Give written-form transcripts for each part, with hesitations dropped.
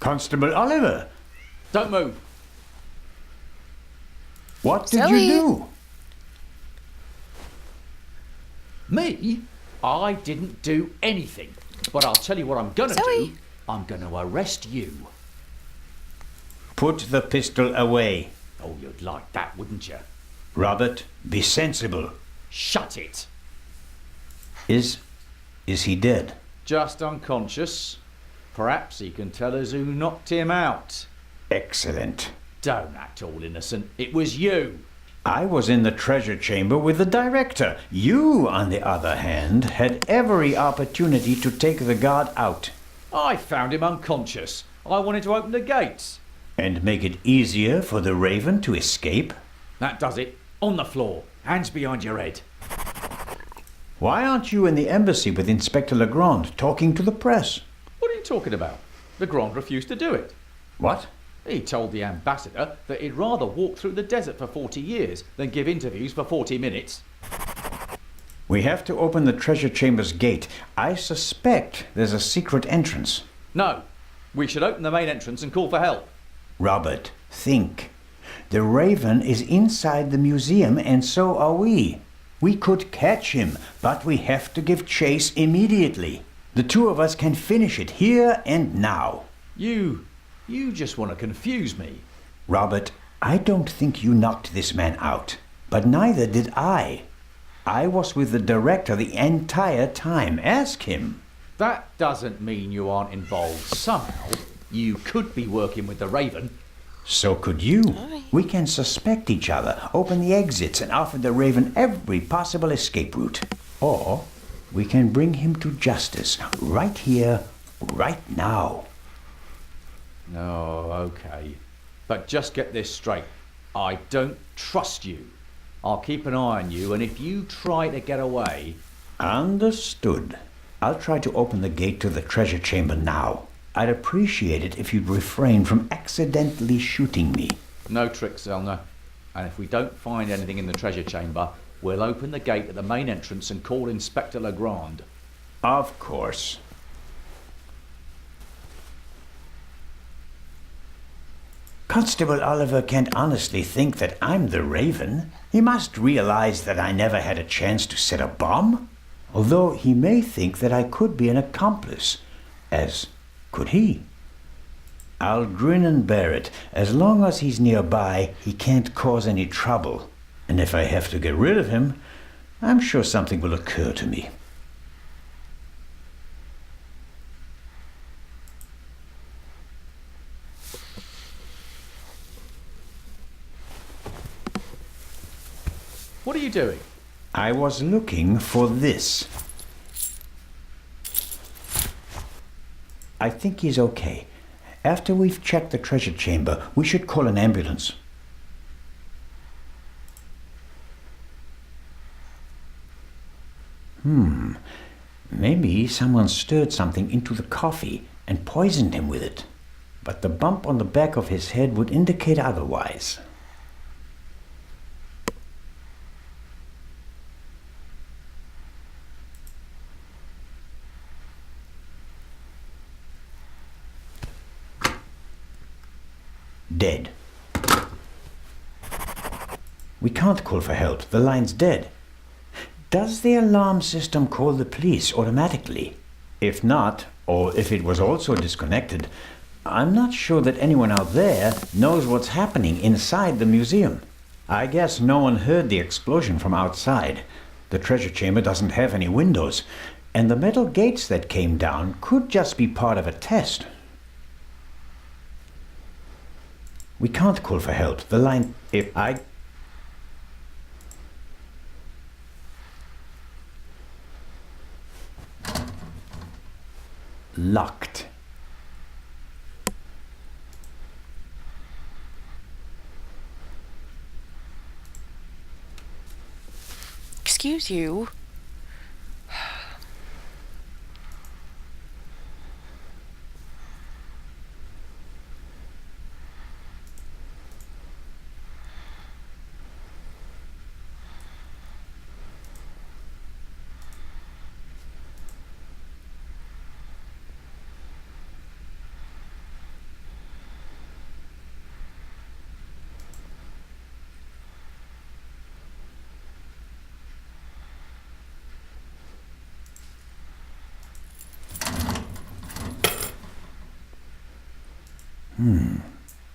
Constable Oliver! Don't move. What did Zoe. you do? Me? I didn't do anything. But I'll tell you what I'm gonna Zoe. do. I'm gonna arrest you. Put the pistol away. Oh, you'd like that, wouldn't you? Robert, be sensible. Shut it. Is he dead? Just unconscious. Perhaps he can tell us who knocked him out. Excellent. Don't act all innocent. It was you. I was in the treasure chamber with the director. You, on the other hand, had every opportunity to take the guard out. I found him unconscious. I wanted to open the gates. And make it easier for the Raven to escape? That does it. On the floor. Hands behind your head. Why aren't you in the embassy with Inspector Legrand talking to the press? What are you talking about? Legrand refused to do it. What? He told the ambassador that he'd rather walk through the desert for 40 years than give interviews for 40 minutes. We have to open the treasure chamber's gate. I suspect there's a secret entrance. No. We should open the main entrance and call for help. Robert, think. The Raven is inside the museum, and so are we. We could catch him, but we have to give chase immediately. The two of us can finish it here and now. You just want to confuse me. Robert, I don't think you knocked this man out, but neither did I. I was with the director the entire time. Ask him. That doesn't mean you aren't involved somehow. You could be working with the Raven. So could you. We can suspect each other, open the exits, and offer the Raven every possible escape route. Or we can bring him to justice right here, right now. Oh, okay. But just get this straight. I don't trust you. I'll keep an eye on you, and if you try to get away... Understood. I'll try to open the gate to the treasure chamber now. I'd appreciate it if you'd refrain from accidentally shooting me. No tricks, Zelna. And if we don't find anything in the treasure chamber, we'll open the gate at the main entrance and call Inspector Legrand. Of course. Constable Oliver can't honestly think that I'm the Raven. He must realize that I never had a chance to set a bomb. Although he may think that I could be an accomplice, as could he. I'll grin and bear it. As long as he's nearby, he can't cause any trouble. And if I have to get rid of him, I'm sure something will occur to me. What are you doing? I was looking for this. I think he's okay. After we've checked the treasure chamber, we should call an ambulance. Maybe someone stirred something into the coffee and poisoned him with it. But the bump on the back of his head would indicate otherwise. Dead. We can't call for help. The line's dead. Does the alarm system call the police automatically? If not, or if it was also disconnected, I'm not sure that anyone out there knows what's happening inside the museum. I guess no one heard the explosion from outside. The treasure chamber doesn't have any windows, and the metal gates that came down could just be part of a test. We can't call for help. The line... If I... Locked. Excuse you.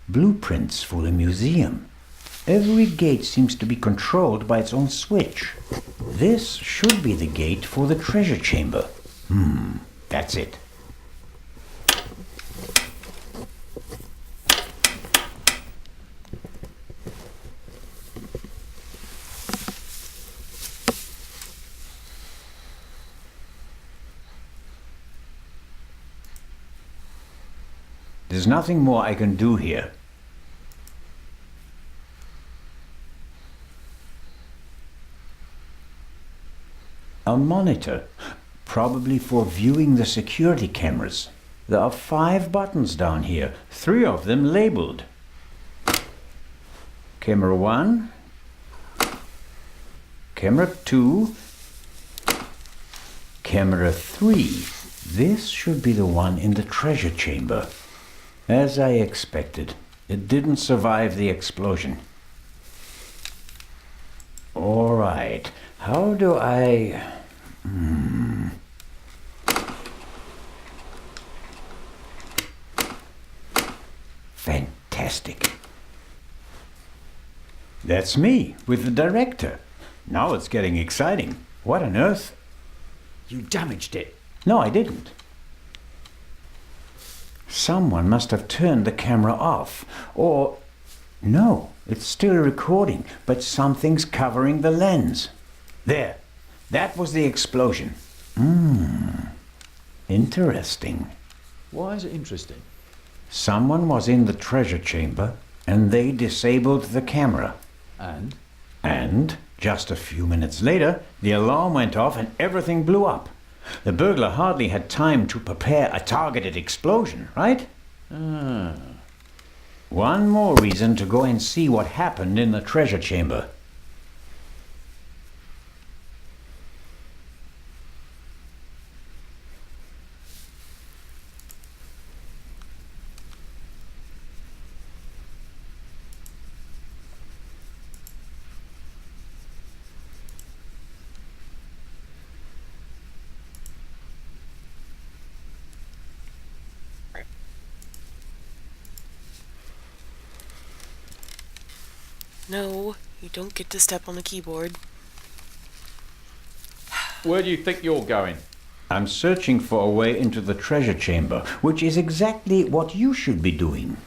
Blueprints for the museum. Every gate seems to be controlled by its own switch. This should be the gate for the treasure chamber. That's it. There's nothing more I can do here. A monitor, probably for viewing the security cameras. There are 5 buttons down here, 3 of them labeled. Camera 1, Camera 2, Camera 3. This should be the one in the treasure chamber. As I expected, it didn't survive the explosion. All right, how do I... Fantastic. That's me, with the director. Now it's getting exciting. What on earth? You damaged it. No, I didn't. Someone must have turned the camera off, or... No, it's still recording, but something's covering the lens. There, that was the explosion. Interesting. Why is it interesting? Someone was in the treasure chamber, and they disabled the camera. And? And, just a few minutes later, the alarm went off and everything blew up. The burglar hardly had time to prepare a targeted explosion, right? One more reason to go and see what happened in the treasure chamber. No, you don't get to step on the keyboard. Where do you think you're going? I'm searching for a way into the treasure chamber, which is exactly what you should be doing.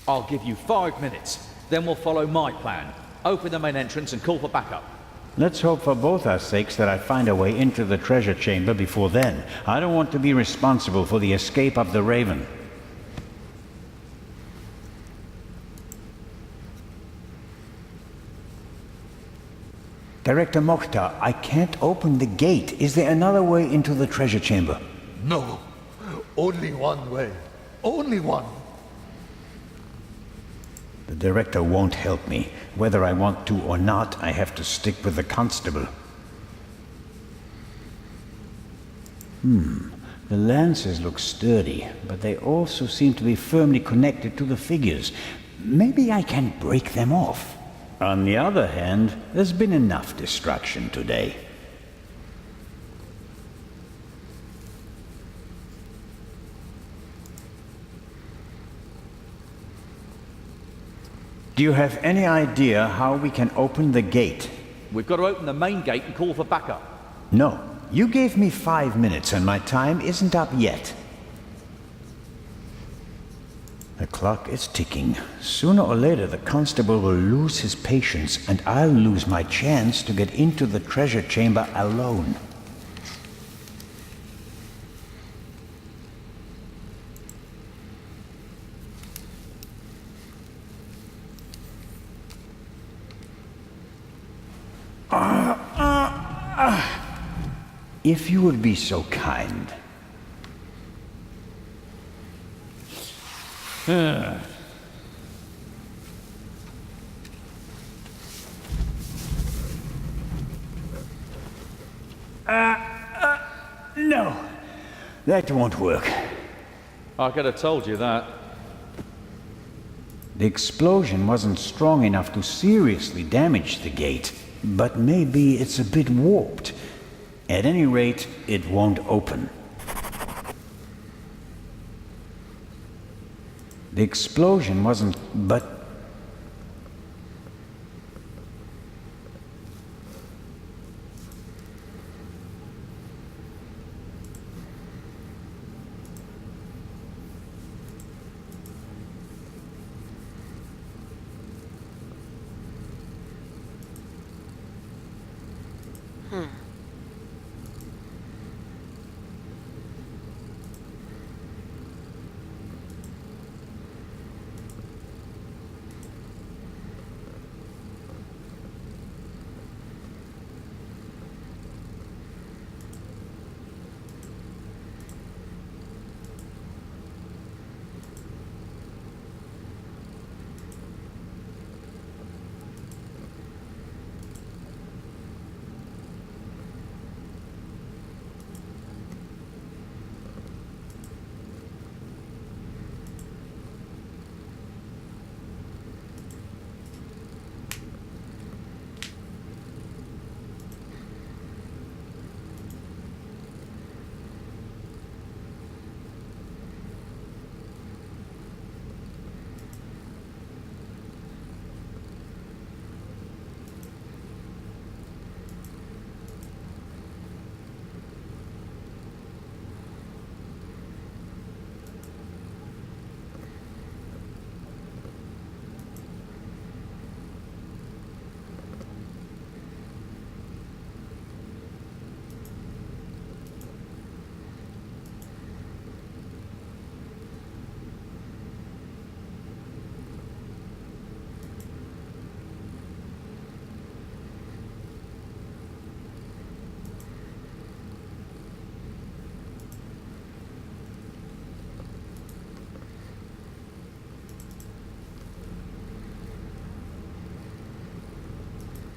I'll give you 5 minutes. Then we'll follow my plan. Open the main entrance and call for backup. Let's hope for both our sakes that I find a way into the treasure chamber before then. I don't want to be responsible for the escape of the Raven. Director Mokhtar, I can't open the gate. Is there another way into the treasure chamber? No, only one way. Only one. The director won't help me. Whether I want to or not, I have to stick with the constable. The lances look sturdy, but they also seem to be firmly connected to the figures. Maybe I can break them off. On the other hand, there's been enough destruction today. Do you have any idea how we can open the gate? We've got to open the main gate and call for backup. No. You gave me 5 minutes and my time isn't up yet. The clock is ticking. Sooner or later the constable will lose his patience and I'll lose my chance to get into the treasure chamber alone. If you would be so kind. No, that won't work. I could have told you that. The explosion wasn't strong enough to seriously damage the gate, but maybe it's a bit warped. At any rate, it won't open. The explosion wasn't... but...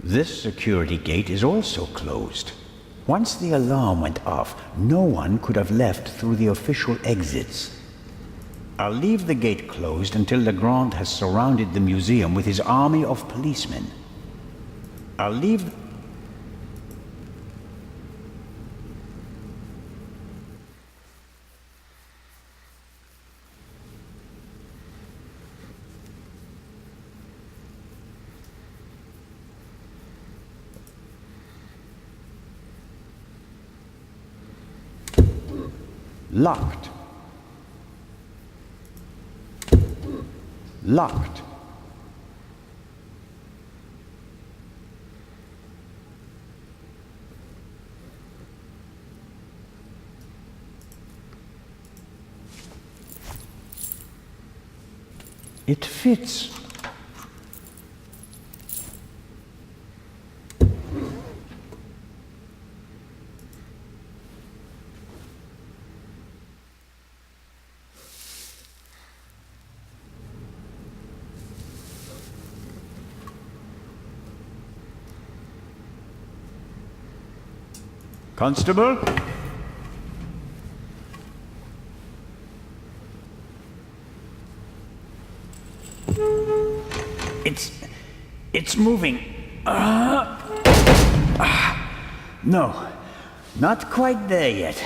This security gate is also closed. Once the alarm went off, no one could have left through the official exits. I'll leave the gate closed until Legrand has surrounded the museum with his army of policemen. I'll leave... Locked. Locked. It fits. Constable? It's moving. No, not quite there yet.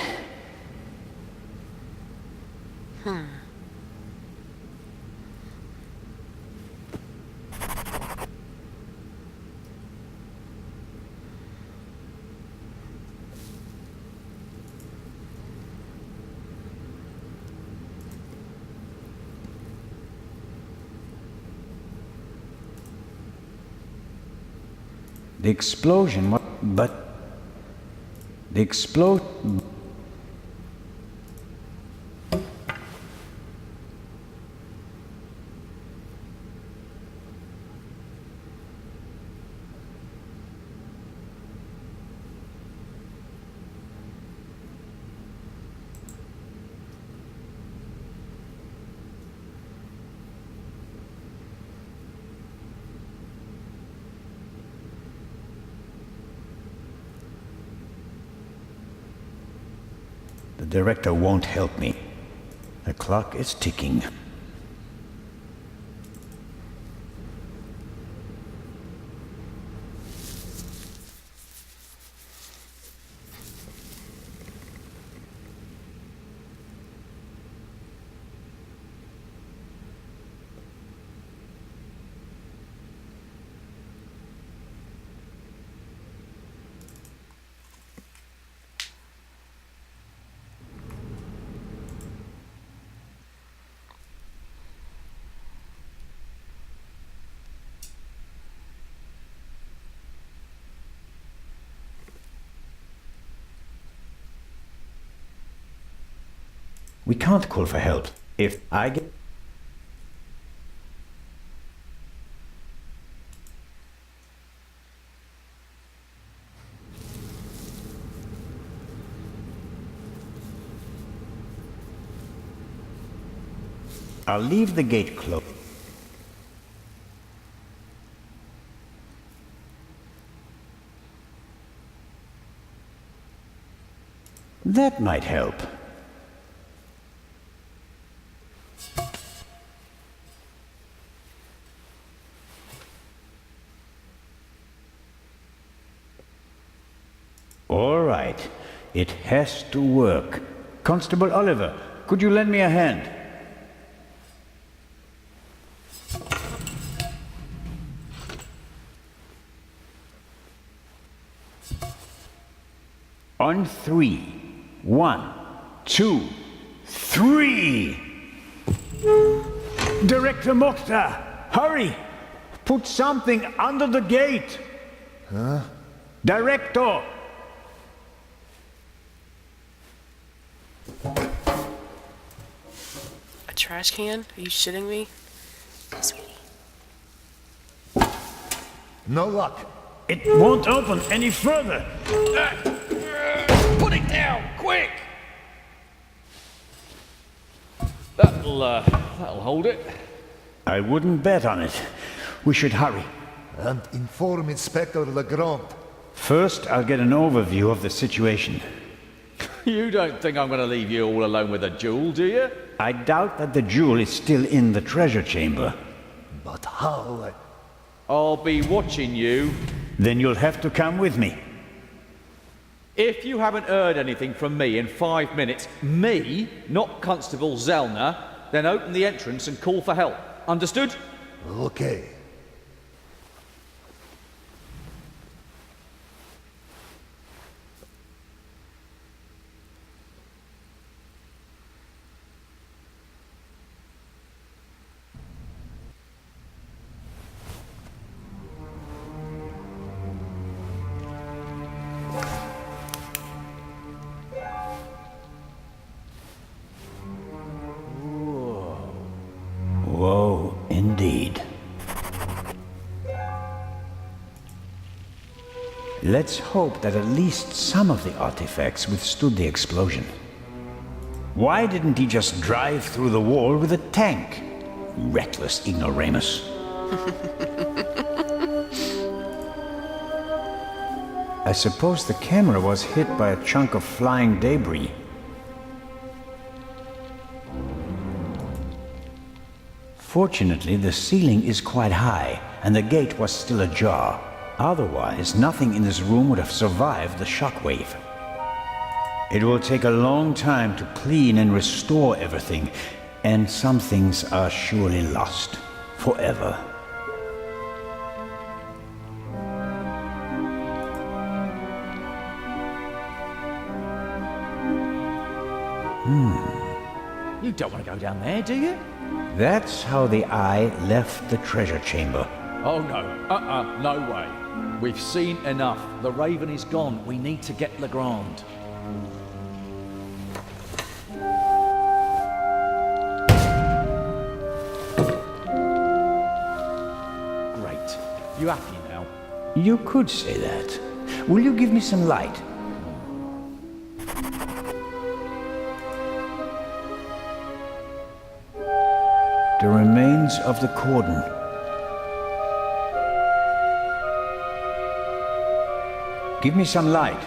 The explosion, but the explosion. The director won't help me. The clock is ticking. We can't call for help. If I get... I'll leave the gate closed. That might help. All right. It has to work. Constable Oliver, could you lend me a hand? On three. 1, 2, 3! Director Mokhtar, hurry! Put something under the gate! Huh? Director! A trash can? Are you shitting me? Sweetie. No luck. It won't open any further! Put it down, quick! That'll hold it. I wouldn't bet on it. We should hurry. And inform Inspector Legrand. First, I'll get an overview of the situation. You don't think I'm going to leave you all alone with a jewel, do you? I doubt that the jewel is still in the treasure chamber. But how? I'll be watching you. Then you'll have to come with me. If you haven't heard anything from me in 5 minutes, me, not Constable Zellner, then open the entrance and call for help. Understood? Okay. Whoa, indeed. Let's hope that at least some of the artifacts withstood the explosion. Why didn't he just drive through the wall with a tank? Reckless ignoramus. I suppose the camera was hit by a chunk of flying debris. Fortunately, the ceiling is quite high, and the gate was still ajar. Otherwise, nothing in this room would have survived the shockwave. It will take a long time to clean and restore everything, and some things are surely lost forever. You don't want to go down there, do you? That's how the eye left the treasure chamber. Oh no, no way. We've seen enough. The Raven is gone. We need to get Legrand. Great. You happy now? You could say that. Will you give me some light? The remains of the cordon. Give me some light.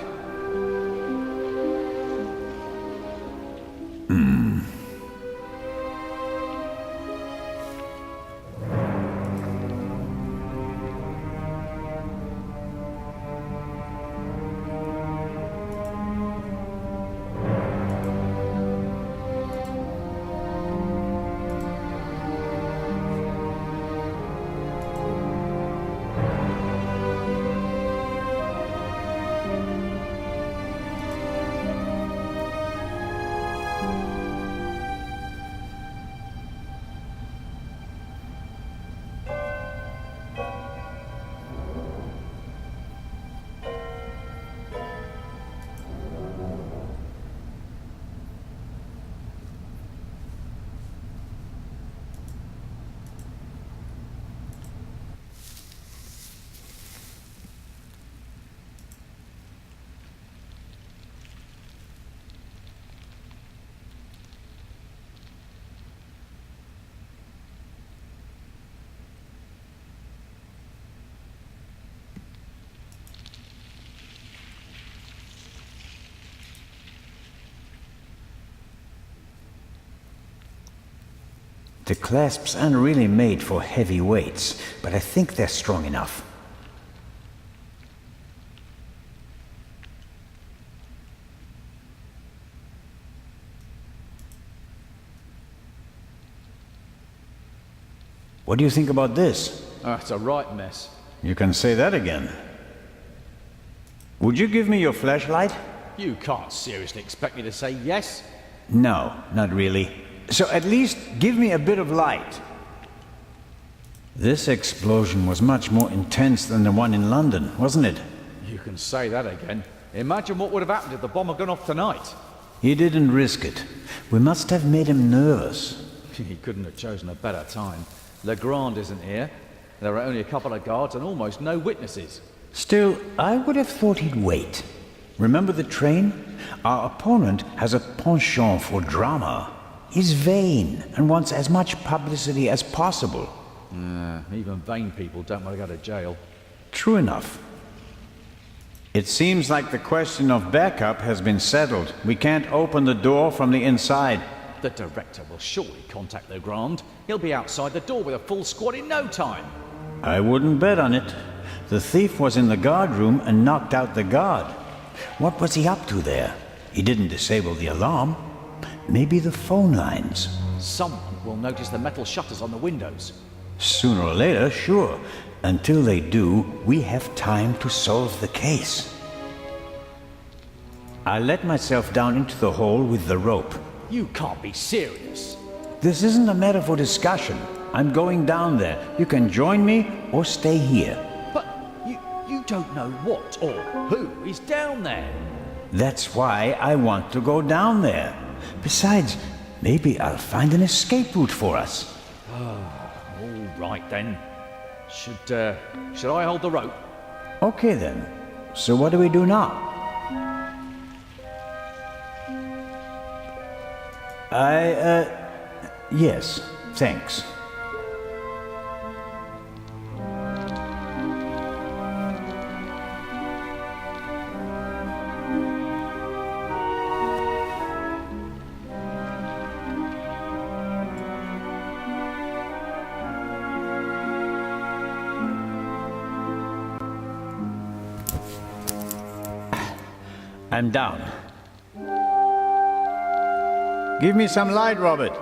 The clasps aren't really made for heavy weights, but I think they're strong enough. What do you think about this? Oh, it's a right mess. You can say that again. Would you give me your flashlight? You can't seriously expect me to say yes. No, not really. So at least give me a bit of light. This explosion was much more intense than the one in London, wasn't it? You can say that again. Imagine what would have happened if the bomb had gone off tonight. He didn't risk it. We must have made him nervous. He couldn't have chosen a better time. Legrand isn't here. There are only a couple of guards and almost no witnesses. Still, I would have thought he'd wait. Remember the train? Our opponent has a penchant for drama. He's vain and wants as much publicity as possible. Even vain people don't want to go to jail. True enough. It seems like the question of backup has been settled. We can't open the door from the inside. The director will surely contact Legrand. He'll be outside the door with a full squad in no time. I wouldn't bet on it. The thief was in the guard room and knocked out the guard. What was he up to there? He didn't disable the alarm. Maybe the phone lines. Someone will notice the metal shutters on the windows. Sooner or later, sure. Until they do, we have time to solve the case. I let myself down into the hole with the rope. You can't be serious. This isn't a matter for discussion. I'm going down there. You can join me or stay here. But you don't know what or who is down there. That's why I want to go down there. Besides, maybe I'll find an escape route for us. All right then. Should I hold the rope? Okay then. So what do we do now? Yes, thanks. I'm down. Give me some light, Robert.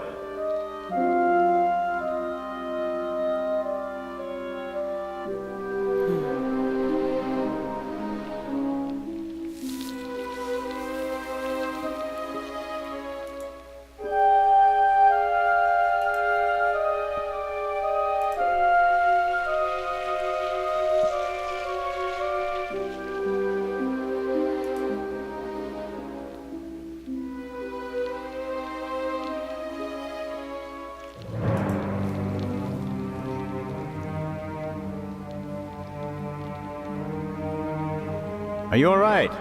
Are you all right?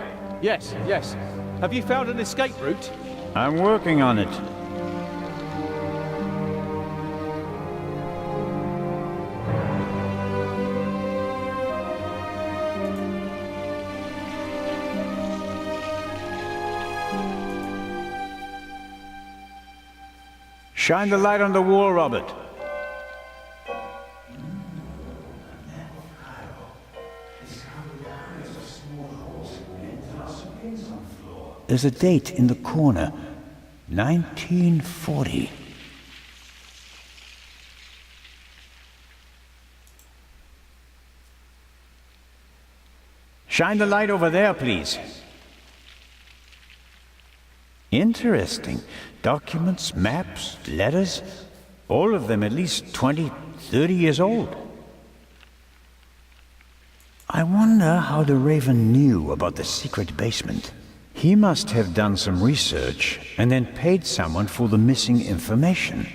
Yes. Have you found an escape route? I'm working on it. Shine the light on the wall, Robert. There's a date in the corner. 1940. Shine the light over there, please. Interesting. Documents, maps, letters, all of them at least 20, 30 years old. I wonder how the Raven knew about the secret basement. He must have done some research and then paid someone for the missing information.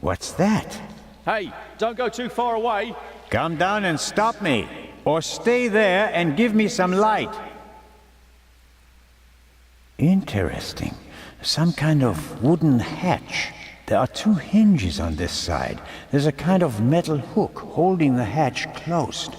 What's that? Hey, don't go too far away. Come down and stop me, or stay there and give me some light. Interesting. Some kind of wooden hatch. There are two hinges on this side. There's a kind of metal hook holding the hatch closed.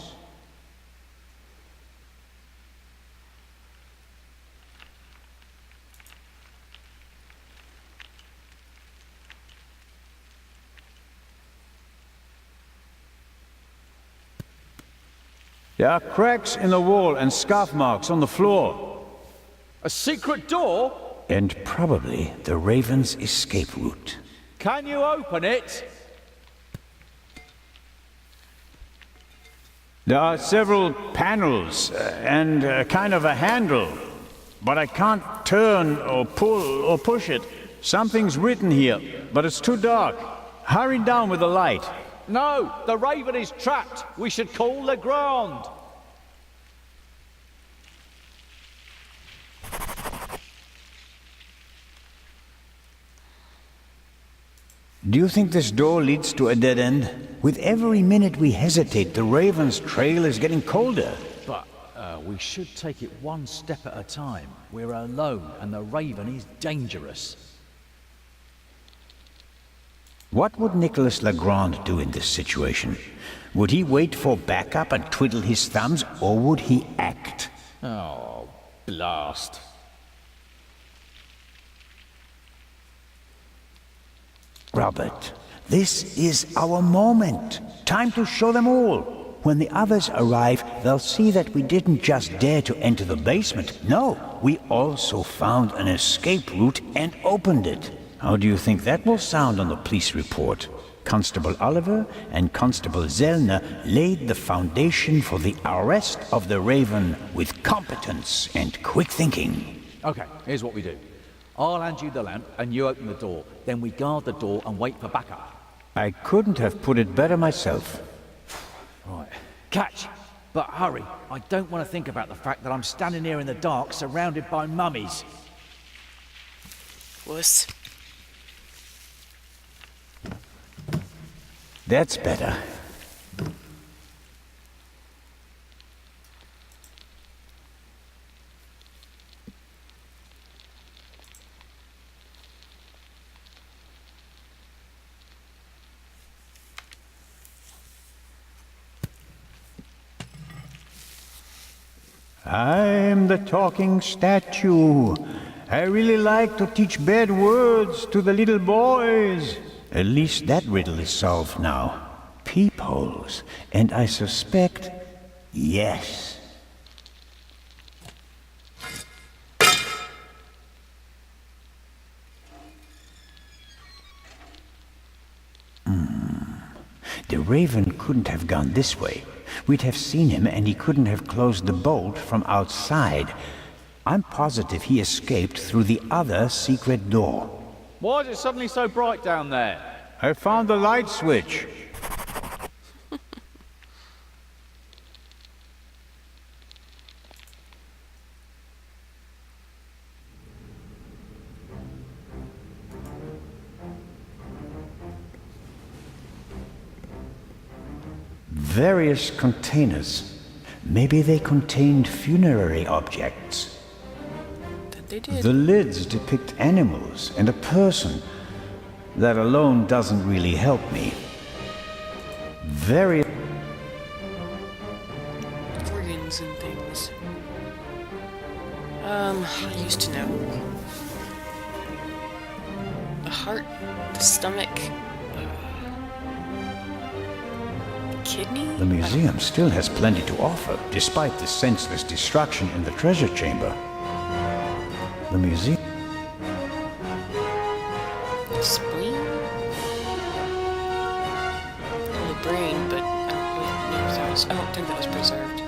There are cracks in the wall and scuff marks on the floor. A secret door? And probably the Raven's escape route. Can you open it? There are several panels and kind of a handle, but I can't turn or pull or push it. Something's written here, but it's too dark. Hurry down with the light. No, the Raven is trapped. We should call Legrand. Do you think this door leads to a dead end? With every minute we hesitate, the Raven's trail is getting colder. But we should take it one step at a time. We're alone, and the Raven is dangerous. What would Nicholas Legrand do in this situation? Would he wait for backup and twiddle his thumbs, or would he act? Oh, blast. Robert, this is our moment. Time to show them all. When the others arrive, they'll see that we didn't just dare to enter the basement. No, we also found an escape route and opened it. How do you think that will sound on the police report? Constable Oliver and Constable Zellner laid the foundation for the arrest of the Raven with competence and quick thinking. Okay, here's what we do. I'll hand you the lamp, and you open the door. Then we guard the door and wait for backup. I couldn't have put it better myself. Right. Catch! But hurry. I don't want to think about the fact that I'm standing here in the dark, surrounded by mummies. Wuss. That's better. I'm the talking statue. I really like to teach bad words to the little boys. At least that riddle is solved now. Peepholes. And I suspect, yes. The Raven couldn't have gone this way. We'd have seen him, and he couldn't have closed the bolt from outside. I'm positive he escaped through the other secret door. Why is it suddenly so bright down there? I found the light switch. Various containers. Maybe they contained funerary objects. That they did. The lids depict animals and a person. That alone doesn't really help me. Various Organs and things. I used to know. The heart, the stomach, kidney? The museum still has plenty to offer, despite the senseless destruction in the treasure chamber. The museum... The spleen? And the brain, but I don't really know if that was... I don't think that was preserved.